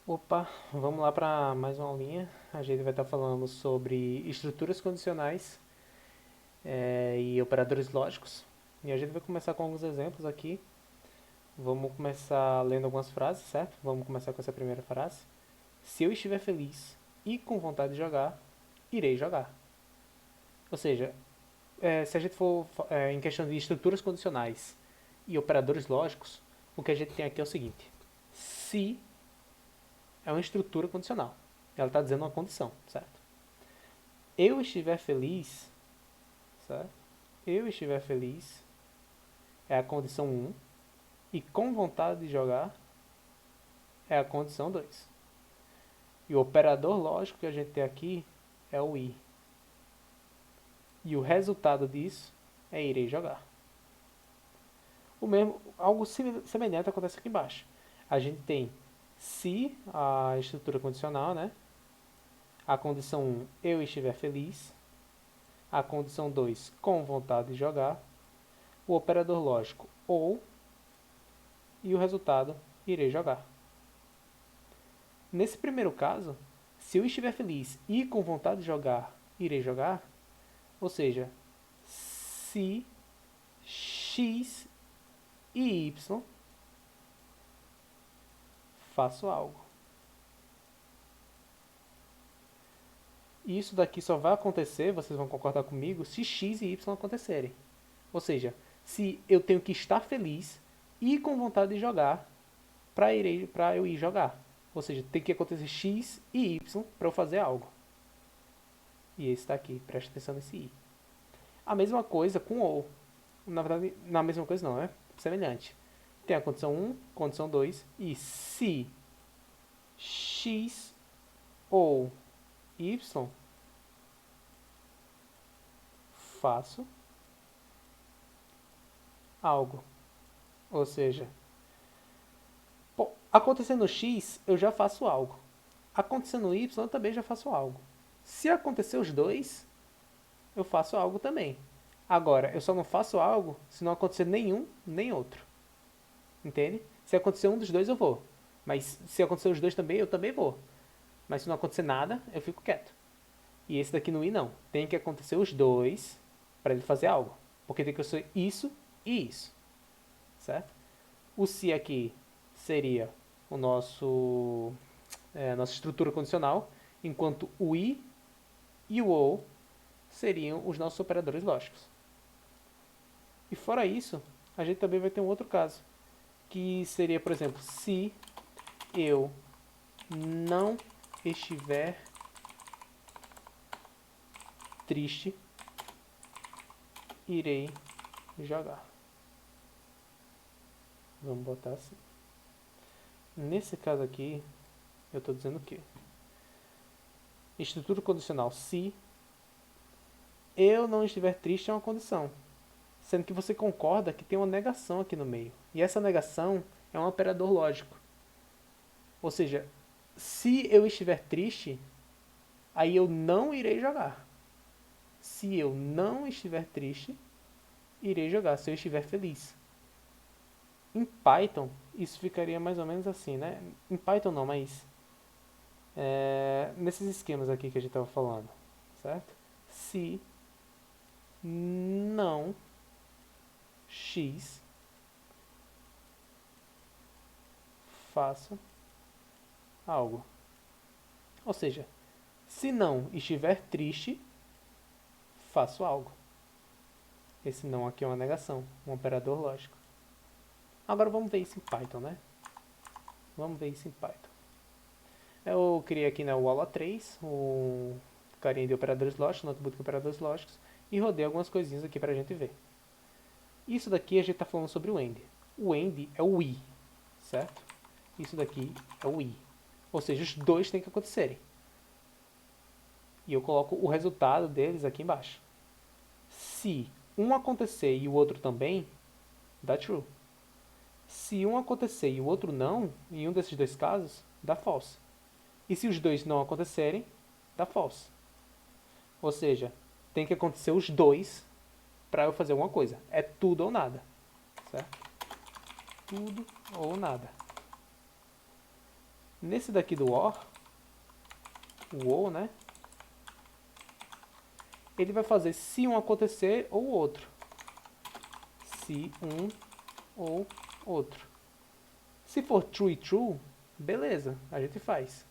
Opa, vamos lá para mais uma aulinha. A gente vai estar falando sobre estruturas condicionais e operadores lógicos. E a gente vai começar com alguns exemplos aqui. Vamos começar lendo algumas frases, certo? Vamos começar com essa primeira frase. Se eu estiver feliz e com vontade de jogar, irei jogar. Ou seja, se a gente for em questão de estruturas condicionais e operadores lógicos, o que a gente tem aqui é o seguinte: se é uma estrutura condicional, ela está dizendo uma condição, certo? Eu estiver feliz, certo? Eu estiver feliz é a condição um e com vontade de jogar é a condição 2. E o operador lógico que a gente tem aqui é o i. E o resultado disso é irei jogar. O mesmo, algo semelhante acontece aqui embaixo. A gente tem se a estrutura condicional, né? A condição um eu estiver feliz. A condição 2 com vontade de jogar. O operador lógico ou e o resultado irei jogar. Nesse primeiro caso, se eu estiver feliz e com vontade de jogar, irei jogar. Ou seja, se x e y faço algo. E isso daqui só vai acontecer, vocês vão concordar comigo, se x e y acontecerem. Ou seja, se eu tenho que estar feliz e com vontade de jogar para eu ir jogar. Ou seja, tem que acontecer x e y para eu fazer algo. E esse está aqui, presta atenção nesse i. A mesma coisa com ou. Na verdade, na mesma coisa não, é semelhante. Tem a condição um, condição 2 e se x ou y faço algo. Ou seja, acontecendo x, eu já faço algo. Acontecendo y, eu também já faço algo. Se acontecer os dois, eu faço algo também. Agora, eu só não faço algo se não acontecer nenhum nem outro. Entende? Se acontecer um dos dois, eu vou. Mas se acontecer os dois também, eu também vou. Mas se não acontecer nada, eu fico quieto. E esse daqui no i não. Tem que acontecer os dois para ele fazer algo. Porque tem que acontecer isso e isso. Certo? O se aqui seria o nossa estrutura condicional, enquanto o i e o ou seriam os nossos operadores lógicos. E fora isso, a gente também vai ter um outro caso, que seria, por exemplo, se eu não estiver triste, irei jogar. Vamos botar assim. Nesse caso aqui, eu estou dizendo o quê? Estrutura condicional se eu não estiver triste é uma condição. Sendo que você concorda que tem uma negação aqui no meio. E essa negação é um operador lógico. Ou seja, se eu estiver triste, aí eu não irei jogar. Se eu não estiver triste, irei jogar. Se eu estiver feliz. Em Python, isso ficaria mais ou menos assim, né? Em Python não, mas nesses esquemas aqui que a gente estava falando, certo? Se não x faço algo. Ou seja, se não estiver triste, faço algo. Esse não aqui é uma negação, um operador lógico. Agora vamos ver isso em Python, né? Vamos ver isso em Python. Eu criei aqui na aula 3 o carinha de operadores lógicos, notebook de operadores lógicos, e rodei algumas coisinhas aqui pra gente ver. Isso daqui a gente está falando sobre o end. O end é o i, certo? Isso daqui é o i. Ou seja, os dois têm que acontecerem. E eu coloco o resultado deles aqui embaixo. Se um acontecer e o outro também, dá true. Se um acontecer e o outro não, em um desses dois casos, dá false. E se os dois não acontecerem, dá false. Ou seja, tem que acontecer os dois para eu fazer alguma coisa. É tudo ou nada. Certo? Tudo ou nada. Nesse daqui do OR, o OR, né? Ele vai fazer se um acontecer ou outro. Se um ou outro. Se for true e true, beleza, a gente faz.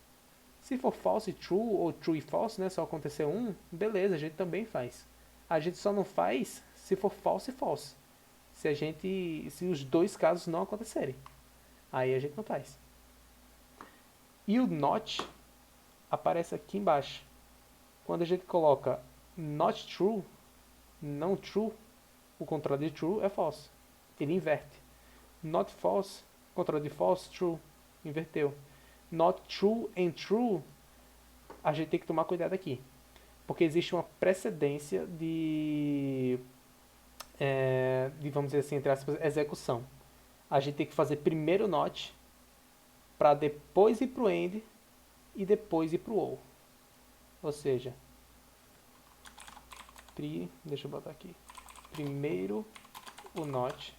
Se for false e true, ou true e false, né, só acontecer um, beleza, a gente também faz. A gente só não faz se for false e false. Se os dois casos não acontecerem. Aí a gente não faz. E o not aparece aqui embaixo. Quando a gente coloca not true, não true, o contrário de true é false. Ele inverte. Not false, contrário de false, true. Inverteu. Not true and true, a gente tem que tomar cuidado aqui. Porque existe uma precedência de vamos dizer assim, entre aspas, execução. A gente tem que fazer primeiro o not, para depois ir pro end e depois ir pro ou. Ou seja, deixa eu botar aqui. Primeiro o not,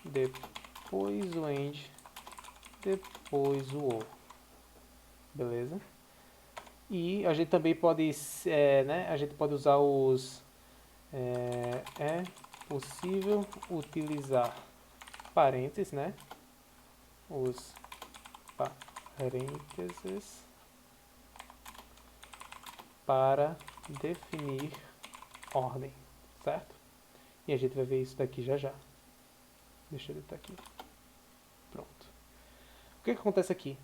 depois o end, depois o ou. Beleza? E a gente também pode, né, a gente pode usar os... é possível utilizar parênteses, né? Os parênteses para definir ordem, certo? E a gente vai ver isso daqui já já. Deixa eu editar aqui. Pronto. O que acontece aqui?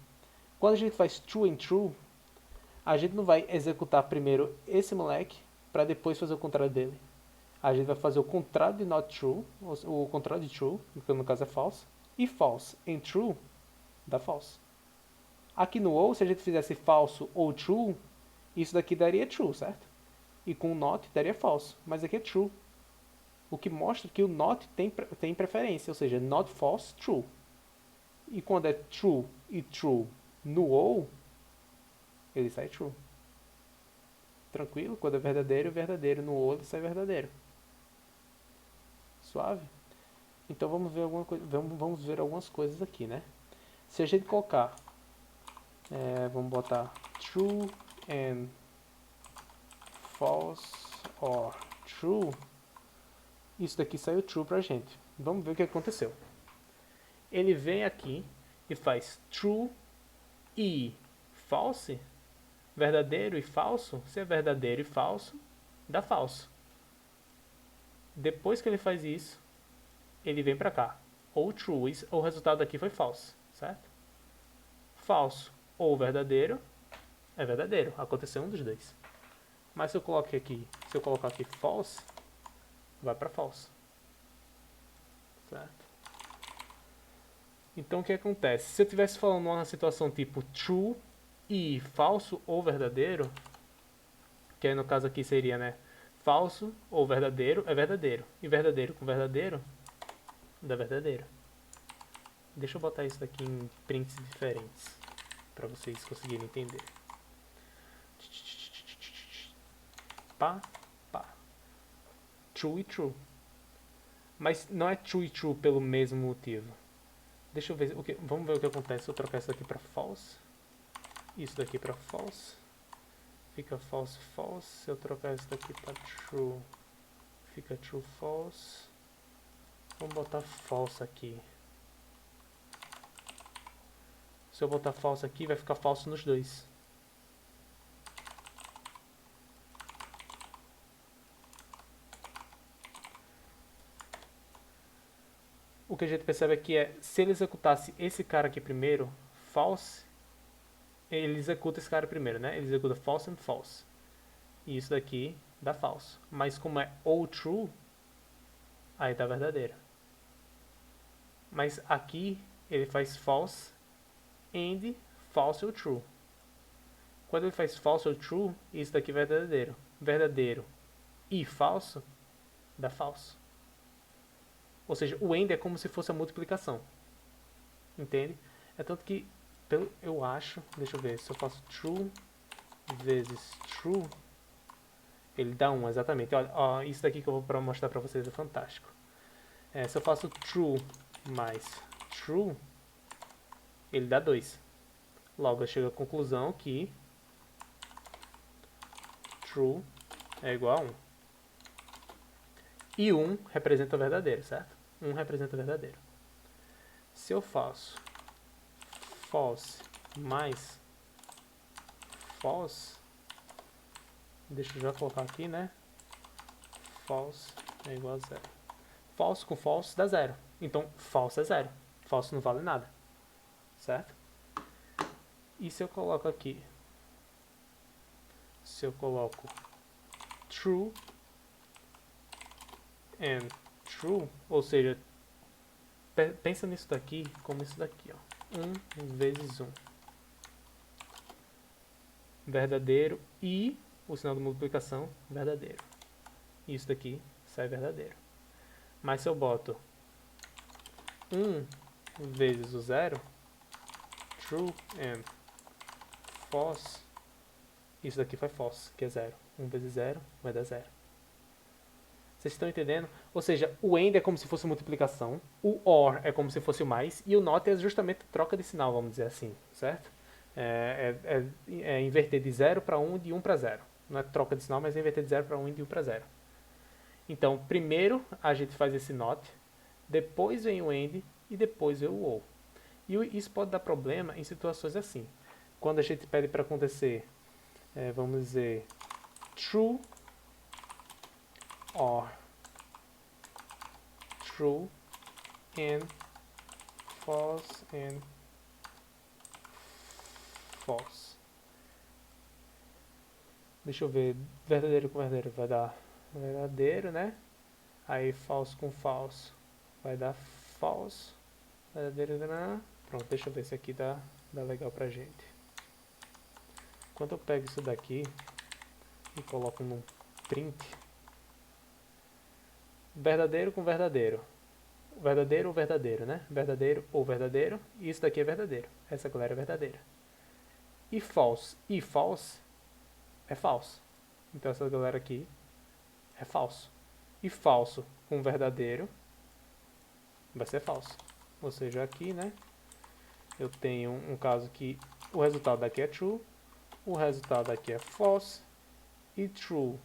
Quando a gente faz true and true, a gente não vai executar primeiro esse moleque para depois fazer o contrário dele. A gente vai fazer o contrário de not true, o contrário de true, que no caso é false, e false and true dá false. Aqui no ou, se a gente fizesse falso ou true, isso daqui daria true, certo? E com o not daria false, mas aqui é true. O que mostra que o not tem preferência, ou seja, not false, true. E quando é true e true no ou, ele sai true. Tranquilo? Quando é verdadeiro, verdadeiro. No ou, ele sai verdadeiro. Suave? Então vamos ver algumas coisas aqui, né? Se a gente colocar, vamos botar true and false or true, isso daqui saiu true pra gente. Vamos ver o que aconteceu. Ele vem aqui e faz true e false, verdadeiro e falso. Se é verdadeiro e falso, dá falso. Depois que ele faz isso, ele vem pra cá, ou true, o resultado aqui foi false, certo? Falso ou verdadeiro é verdadeiro, aconteceu um dos dois. Mas se eu colocar aqui false, vai para false, certo? Então o que acontece? Se eu estivesse falando uma situação tipo true e falso ou verdadeiro, que aí no caso aqui seria, né, falso ou verdadeiro é verdadeiro, e verdadeiro com verdadeiro dá verdadeiro. Deixa eu botar isso daqui em prints diferentes para vocês conseguirem entender. Pá, pá. True e true. Mas não é true e true pelo mesmo motivo. Deixa eu ver, vamos ver o que acontece se eu trocar isso daqui para false. Isso daqui para false. Fica false, false. Se eu trocar isso daqui para true, fica true, false. Vamos botar false aqui. Se eu botar false aqui, vai ficar falso nos dois. O que a gente percebe aqui é, se ele executasse esse cara aqui primeiro, false, ele executa esse cara primeiro, né? Ele executa false and false. E isso daqui dá falso. Mas como é ou true, aí dá verdadeiro. Mas aqui ele faz false and false ou true. Quando ele faz false ou true, isso daqui é verdadeiro. Verdadeiro e falso dá falso. Ou seja, o AND é como se fosse a multiplicação. Entende? É tanto que, eu acho, deixa eu ver, se eu faço true vezes true, ele dá 1, exatamente. Olha, ó, isso daqui que eu vou mostrar pra vocês é fantástico. Se eu faço true mais true, ele dá 2. Logo eu chego à conclusão que true é igual a 1. E 1 representa o verdadeiro, certo? 1 representa o verdadeiro. Se eu faço false mais false, deixa eu já colocar aqui, né? False é igual a 0. False com false dá 0. Então, false é 0. False não vale nada. Certo? E se eu coloco aqui? Se eu coloco true and true, ou seja, pensa nisso daqui como isso daqui, ó. 1 vezes 1. Verdadeiro e o sinal de multiplicação verdadeiro. Isso daqui sai verdadeiro. Mas se eu boto 1 vezes o 0, true and false, isso daqui foi false, que é 0. 1 vezes 0 vai dar 0. Vocês estão entendendo? Ou seja, o AND é como se fosse multiplicação, o OR é como se fosse o mais, e o NOT é justamente troca de sinal, vamos dizer assim, certo? É inverter de 0 para 1 e de 1 para 0. Não é troca de sinal, mas é inverter de 0 para 1 e de 1 para 0. Então, primeiro a gente faz esse NOT, depois vem o AND e depois vem o OR. E isso pode dar problema em situações assim. Quando a gente pede para acontecer, vamos dizer, true or true and false. Deixa eu ver, verdadeiro com verdadeiro vai dar verdadeiro, né? Aí false com false vai dar false. Verdadeiro, pronto, deixa eu ver se aqui dá legal pra gente. Quando eu pego isso daqui e coloco num print, verdadeiro com verdadeiro. Verdadeiro ou verdadeiro, né? Verdadeiro ou verdadeiro. E isso daqui é verdadeiro. Essa galera é verdadeira. E false é falso. Então essa galera aqui é falso. E falso com verdadeiro vai ser falso. Ou seja, aqui, né? Eu tenho um caso que o resultado daqui é true, o resultado aqui é false, e true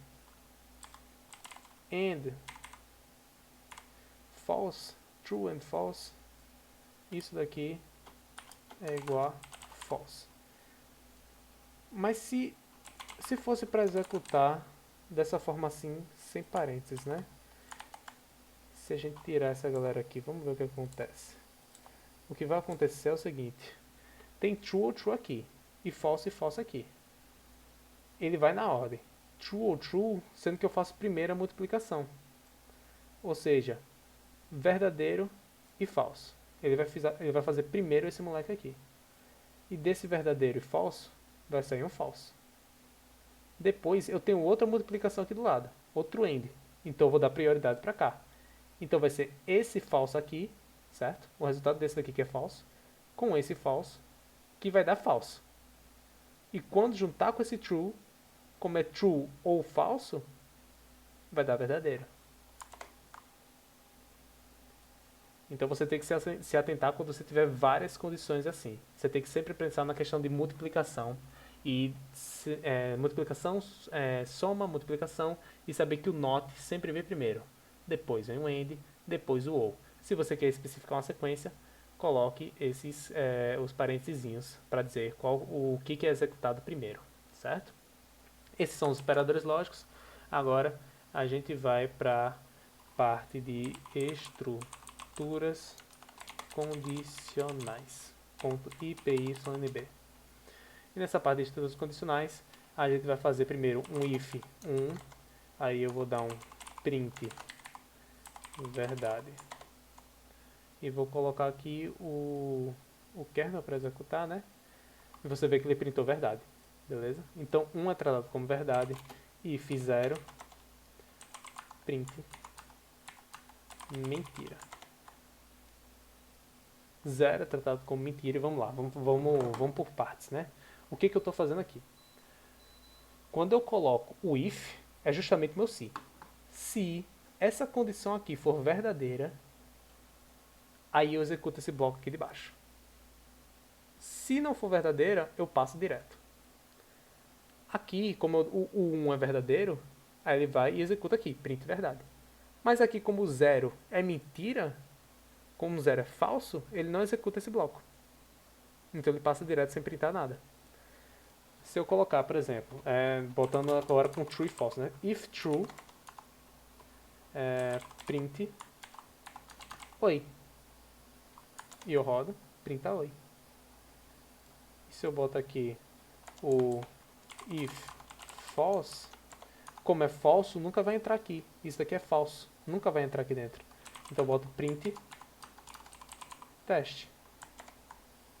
and false, true and false, isso daqui é igual a false. Mas se fosse para executar dessa forma assim, sem parênteses, né? Se a gente tirar essa galera aqui, vamos ver o que acontece. O que vai acontecer é o seguinte: tem true ou true aqui, e false aqui. Ele vai na ordem, true ou true, sendo que eu faço primeiro a multiplicação. Ou seja, verdadeiro e falso. Ele vai fazer primeiro esse moleque aqui. E desse verdadeiro e falso, vai sair um falso. Depois eu tenho outra multiplicação aqui do lado, outro AND. Então eu vou dar prioridade para cá. Então vai ser esse falso aqui, certo? O resultado desse daqui que é falso, com esse falso, que vai dar falso. E quando juntar com esse true, como é true ou falso, vai dar verdadeiro. Então você tem que se atentar quando você tiver várias condições assim. Você tem que sempre pensar na questão de multiplicação. E multiplicação, soma, multiplicação, e saber que o NOT sempre vem primeiro. Depois vem o AND, depois o OR. Se você quer especificar uma sequência, coloque os parênteses para dizer o que é executado primeiro, certo? Esses são os operadores lógicos. Agora a gente vai para a parte de estruturas condicionais. .ipynb. E nessa parte de estruturas condicionais, a gente vai fazer primeiro um if 1, aí eu vou dar um print verdade. E vou colocar aqui o kernel para executar, né? E você vê que ele printou verdade, beleza? Então 1 é tratado como verdade, if 0, print mentira. 0 é tratado como mentira e vamos lá, vamos por partes, né? O que eu estou fazendo aqui? Quando eu coloco o if, é justamente meu se. Se essa condição aqui for verdadeira, aí eu executo esse bloco aqui de baixo. Se não for verdadeira, eu passo direto. Aqui, como o 1 é verdadeiro, aí ele vai e executa aqui, print verdade. Mas aqui, como o 0 é mentira, como o 0 é falso, ele não executa esse bloco. Então ele passa direto sem printar nada. Se eu colocar, por exemplo, botando agora com true e false, né? If true, print oi. E eu rodo, printa oi. E se eu boto aqui o if false, como é falso, nunca vai entrar aqui. Isso daqui é falso, nunca vai entrar aqui dentro. Então eu boto print teste.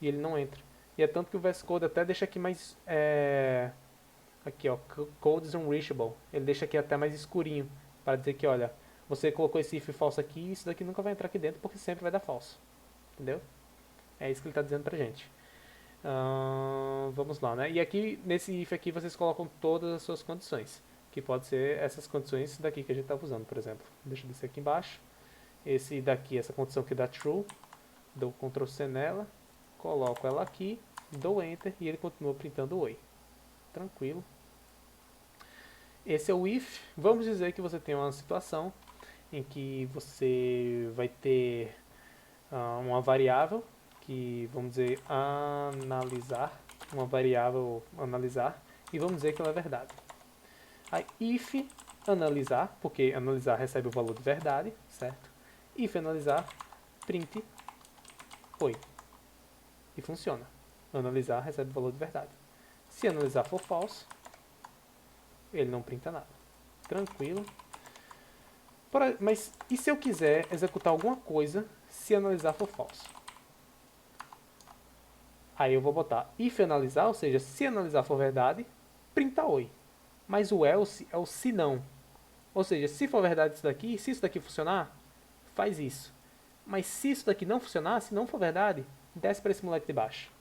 E ele não entra. E é tanto que o VS Code até deixa aqui mais... aqui, ó, codes unreachable. Ele deixa aqui até mais escurinho, para dizer que, olha, você colocou esse if falso aqui e isso daqui nunca vai entrar aqui dentro, porque sempre vai dar falso. Entendeu? É isso que ele está dizendo pra gente. Vamos lá, né? E aqui, nesse if aqui, vocês colocam todas as suas condições. Que pode ser essas condições daqui que a gente estava usando, por exemplo. Deixa eu descer aqui embaixo. Esse daqui, essa condição que dá true. Dou Ctrl C nela. Coloco ela aqui. Dou Enter e ele continua printando oi. Tranquilo. Esse é o if. Vamos dizer que você tem uma situação em que você vai ter uma variável que, vamos dizer, analisar, uma variável analisar, e vamos dizer que ela é verdade. Aí, if analisar, porque analisar recebe o valor de verdade, certo? If analisar, print oi. E funciona. Analisar recebe o valor de verdade. Se analisar for false, ele não printa nada. Tranquilo. Mas e se eu quiser executar alguma coisa se analisar for false? Aí eu vou botar if analisar, ou seja, se analisar for verdade, printa oi. Mas o else é o se não. Ou seja, se for verdade isso daqui, se isso daqui funcionar, faz isso. Mas se isso daqui não funcionar, se não for verdade, desce para esse moleque de baixo.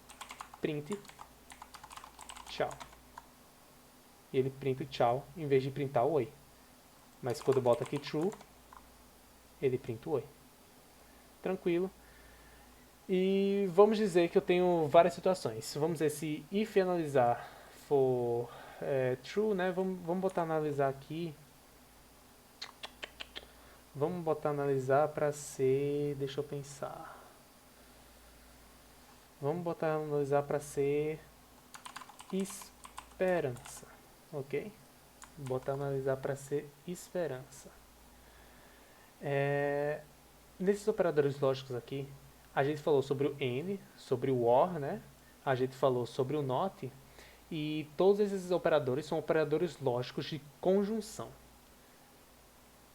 Print tchau. E ele printa o tchau em vez de printar o oi. Mas quando eu boto aqui true, ele printa o oi. Tranquilo. E vamos dizer que eu tenho várias situações. Vamos dizer se if analisar for true, né? Vamos botar analisar aqui. Vamos botar analisar para ser, deixa eu pensar. Vamos botar analisar para ser esperança, ok? Botar analisar para ser esperança. Nesses operadores lógicos aqui, a gente falou sobre o AND, sobre o OR, né? A gente falou sobre o NOT, e todos esses operadores são operadores lógicos de conjunção.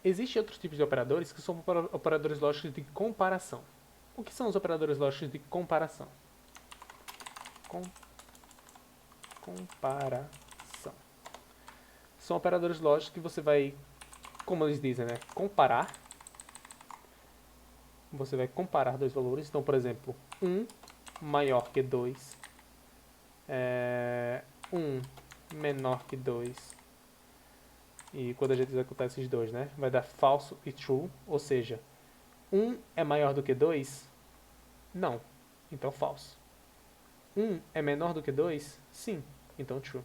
Existem outros tipos de operadores que são operadores lógicos de comparação. O que são os operadores lógicos de comparação? Comparação. São operadores lógicos que você vai, como eles dizem, né? Comparar. Você vai comparar dois valores. Então, por exemplo, 1 maior que 2. 1 menor que 2. E quando a gente executar esses dois, né? Vai dar falso e true. Ou seja, 1 é maior do que 2? Não. Então, falso. 1 é menor do que 2? Sim. Então, true.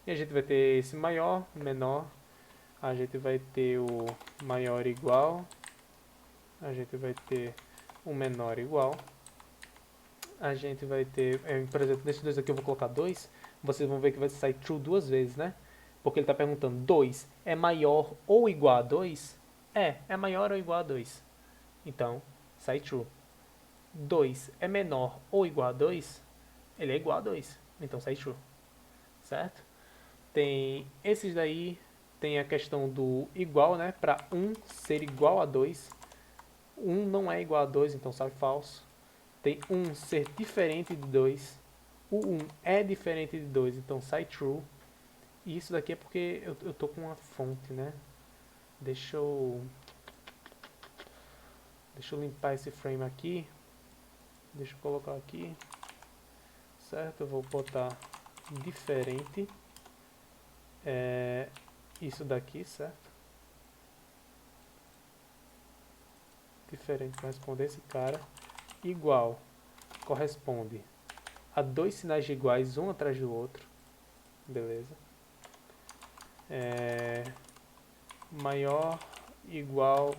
E a gente vai ter esse maior, menor. A gente vai ter o maior igual. A gente vai ter o menor igual. A gente vai ter, por exemplo, nesses dois aqui eu vou colocar 2. Vocês vão ver que vai sair true duas vezes, né? Porque ele está perguntando, 2 é maior ou igual a 2? É maior ou igual a 2. Então, sai true. 2 é menor ou igual a 2? Ele é igual a 2. Então, sai true. Certo? Tem esses daí, tem a questão do igual, né? Para 1 ser igual a 2. 1 não é igual a 2, então sai falso. Tem 1 ser diferente de 2. O 1 é diferente de 2, então sai true. E isso daqui é porque eu tô com uma fonte, né? Deixa eu limpar esse frame aqui. Deixa eu colocar aqui. Certo? Eu vou botar diferente. Isso daqui, certo? Diferente vai responder esse cara. Igual corresponde a dois sinais iguais um atrás do outro, beleza? Maior igual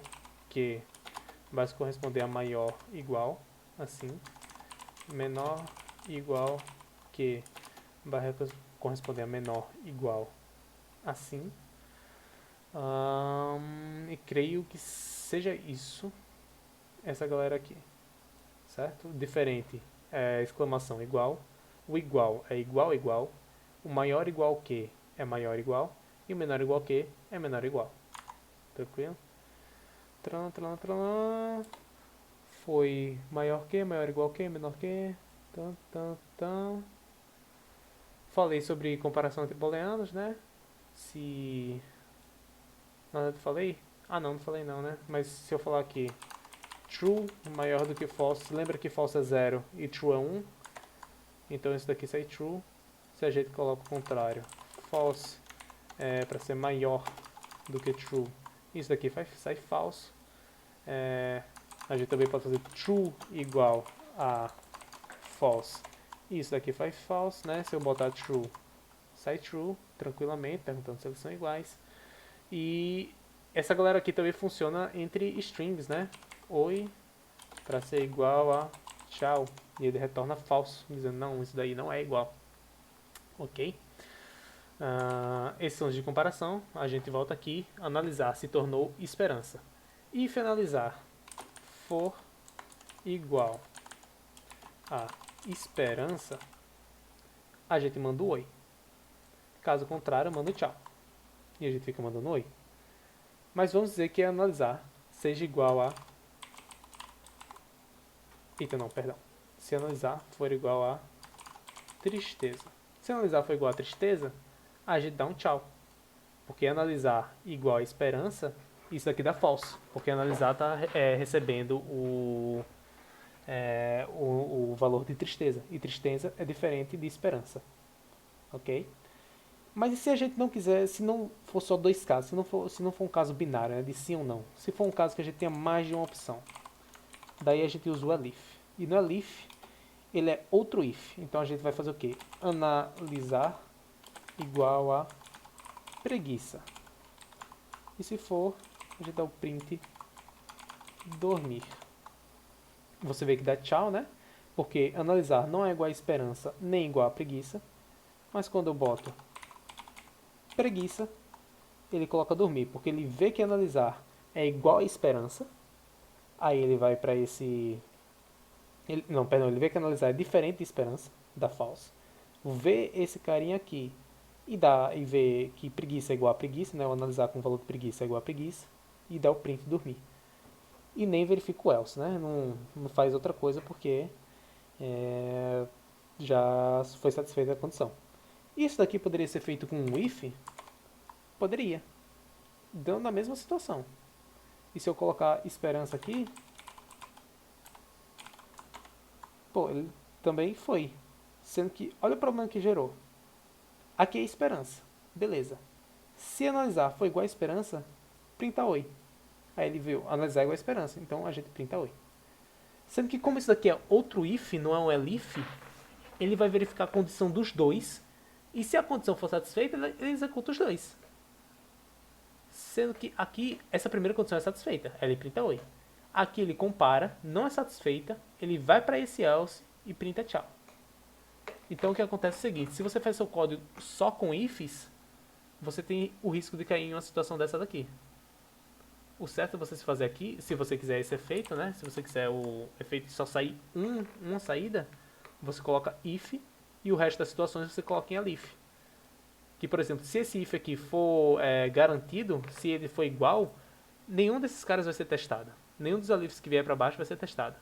que vai corresponder a maior igual, assim. Menor igual que vai corresponder a menor igual, assim. E creio que seja isso, essa galera aqui, certo? Diferente é exclamação igual, o igual é igual igual, o maior igual que é maior igual e o menor igual que é menor igual. Tranquilo? Tran, tran, tran. Foi maior que, maior igual que, menor que. Tan, tan, tan. Falei sobre comparação entre booleanos, né? Se... Nada eu falei? Ah, não falei não, né? Mas se eu falar aqui true maior do que false, lembra que false é 0 e true é 1? Então isso daqui sai true. Se a gente coloca o contrário, false é para ser maior do que true, isso daqui sai false. A gente também pode fazer true igual a false. Isso daqui faz false, né? Se eu botar true, sai true, tranquilamente, perguntando se eles são iguais. E essa galera aqui também funciona entre strings, né? Oi, para ser igual a tchau. E ele retorna falso, dizendo, não, isso daí não é igual. Ok? Esses são os de comparação. A gente volta aqui, analisar se tornou esperança. E finalizar, for igual a esperança, a gente manda o oi. Caso contrário, manda o tchau. E a gente fica mandando oi. Mas vamos dizer que analisar seja igual a... Eita, não, perdão. Se analisar for igual a tristeza. Se analisar for igual a tristeza, a gente dá um tchau. Porque analisar igual a esperança, isso aqui dá falso. Porque analisar está recebendo o valor de tristeza. E tristeza é diferente de esperança. Ok? Mas e se a gente não quiser, se não for só dois casos, se não for um caso binário, né, de sim ou não, se for um caso que a gente tenha mais de uma opção, daí a gente usa o elif. E no elif, ele é outro if. Então a gente vai fazer o quê? Analisar igual a preguiça. E se for, a gente dá o print dormir. Você vê que dá tchau, né? Porque analisar não é igual a esperança, nem igual a preguiça. Mas quando eu boto preguiça, ele coloca dormir, porque ele vê que analisar é igual a esperança. Aí ele vai para esse... ele vê que analisar é diferente de esperança, da false. Vê esse carinha aqui e vê que preguiça é igual a preguiça, né? O analisar com o valor de preguiça é igual a preguiça, e dá o print dormir. E nem verifica o else, né? Não faz outra coisa porque já foi satisfeita a condição. Isso daqui poderia ser feito com um if? Poderia, dando a mesma situação. E se eu colocar esperança aqui, pô, ele também foi. Sendo que, olha o problema que gerou. Aqui é esperança, beleza. Se analisar for igual a esperança, printa oi. Aí ele viu, analisar é igual a esperança, então a gente printa oi. Sendo que como isso daqui é outro if, não é um elif, ele vai verificar a condição dos dois, e se a condição for satisfeita, ele executa os dois. Sendo que aqui, essa primeira condição é satisfeita, ele printa oi. Aqui ele compara, não é satisfeita, ele vai para esse else e printa tchau. Então o que acontece é o seguinte, se você faz seu código só com ifs, você tem o risco de cair em uma situação dessa daqui. O certo é você se fazer aqui, se você quiser esse efeito, né? Se você quiser o efeito de só sair uma saída, você coloca if e o resto das situações você coloca em elif. Que, por exemplo, se esse if aqui for garantido, se ele for igual, nenhum desses caras vai ser testado. Nenhum dos elifs que vier para baixo vai ser testado.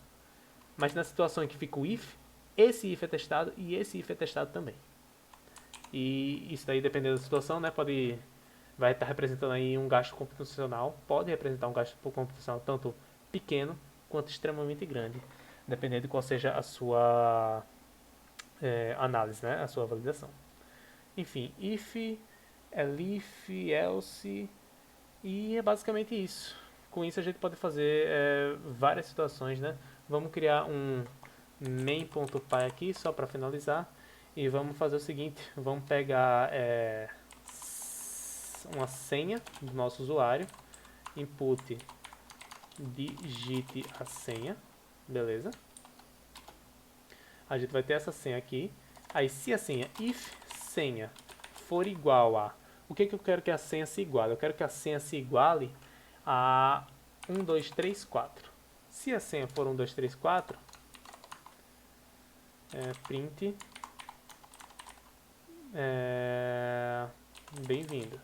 Mas na situação em que fica o if, esse if é testado e esse if é testado também. E isso daí, dependendo da situação, né, vai estar representando aí um gasto computacional. Pode representar um gasto computacional tanto pequeno quanto extremamente grande, dependendo de qual seja a sua análise, né, a sua validação. Enfim, if, elif, else, e é basicamente isso. Com isso a gente pode fazer várias situações, né? Vamos criar main.py aqui, só para finalizar. E vamos fazer o seguinte, vamos pegar uma senha do nosso usuário, input, digite a senha, beleza? A gente vai ter essa senha aqui. Aí se a senha if senha for igual a... O que eu quero que a senha se iguale? Eu quero que a senha se iguale a 1, 2, 3, 4. Se a senha for 1, 2, 3, 4, print bem-vindo.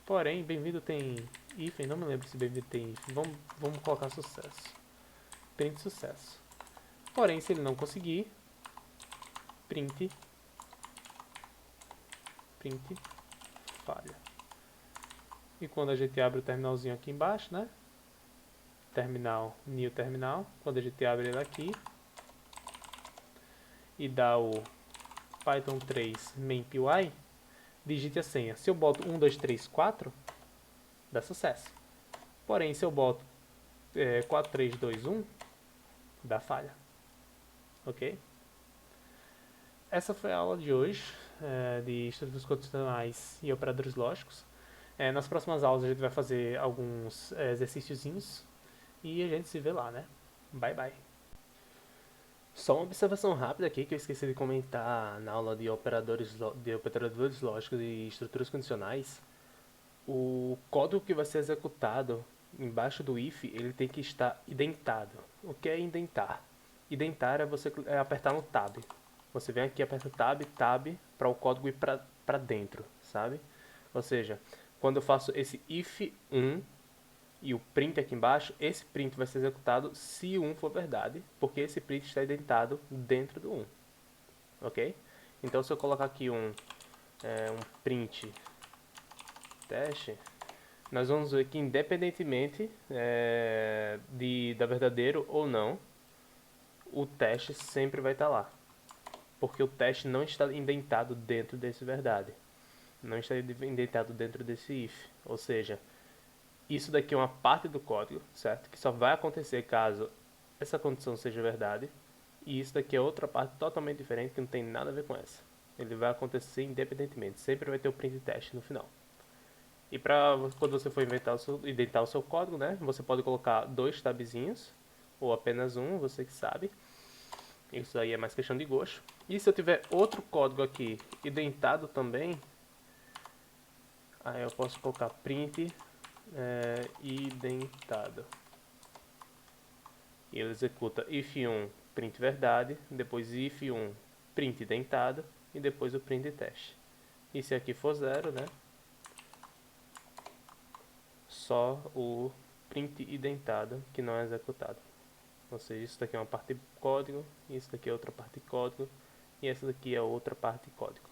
Porém, bem-vindo tem if, não me lembro se bem-vindo tem if. Vamos colocar sucesso. Print sucesso. Porém, se ele não conseguir, print falha. E quando a gente abre o terminalzinho aqui embaixo, né? Terminal, new terminal. Quando a gente abre ele aqui e dá o Python 3 main.py, digite a senha. Se eu boto 1, 2, 3, 4, dá sucesso. Porém, se eu boto 4, 3, 2, 1, dá falha. Ok? Essa foi a aula de hoje de estruturas condicionais e operadores lógicos. Nas próximas aulas a gente vai fazer alguns exercíciozinhos e a gente se vê lá, né? Bye, bye. Só uma observação rápida aqui que eu esqueci de comentar na aula de operadores lógicos e estruturas condicionais. O código que vai ser executado embaixo do if, ele tem que estar indentado. O que é indentar? Indentar é você apertar no tab. Você vem aqui, aperta tab, para o código ir para dentro, sabe? Ou seja, quando eu faço esse if 1 e o print aqui embaixo, esse print vai ser executado se o 1 for verdade, porque esse print está indentado dentro do 1. Ok? Então se eu colocar aqui um print teste, nós vamos ver que independentemente da verdadeiro ou não, o teste sempre vai estar lá. Porque o teste não está indentado dentro desse verdade. Não está indentado dentro desse if. Ou seja, isso daqui é uma parte do código, certo? Que só vai acontecer caso essa condição seja verdade. E isso daqui é outra parte totalmente diferente que não tem nada a ver com essa. Ele vai acontecer independentemente. Sempre vai ter o print teste no final. E quando você for indentar o seu código, né? Você pode colocar 2 tabzinhos ou apenas um, você que sabe. Isso aí é mais questão de gosto. E se eu tiver outro código aqui indentado também, aí eu posso colocar print indentado. E ele executa if1 print verdade, depois if1 print indentado e depois o print teste. E se aqui for 0, né? Só o print indentado que não é executado. Ou seja, isso daqui é uma parte de código, isso daqui é outra parte de código, e essa daqui é outra parte de código.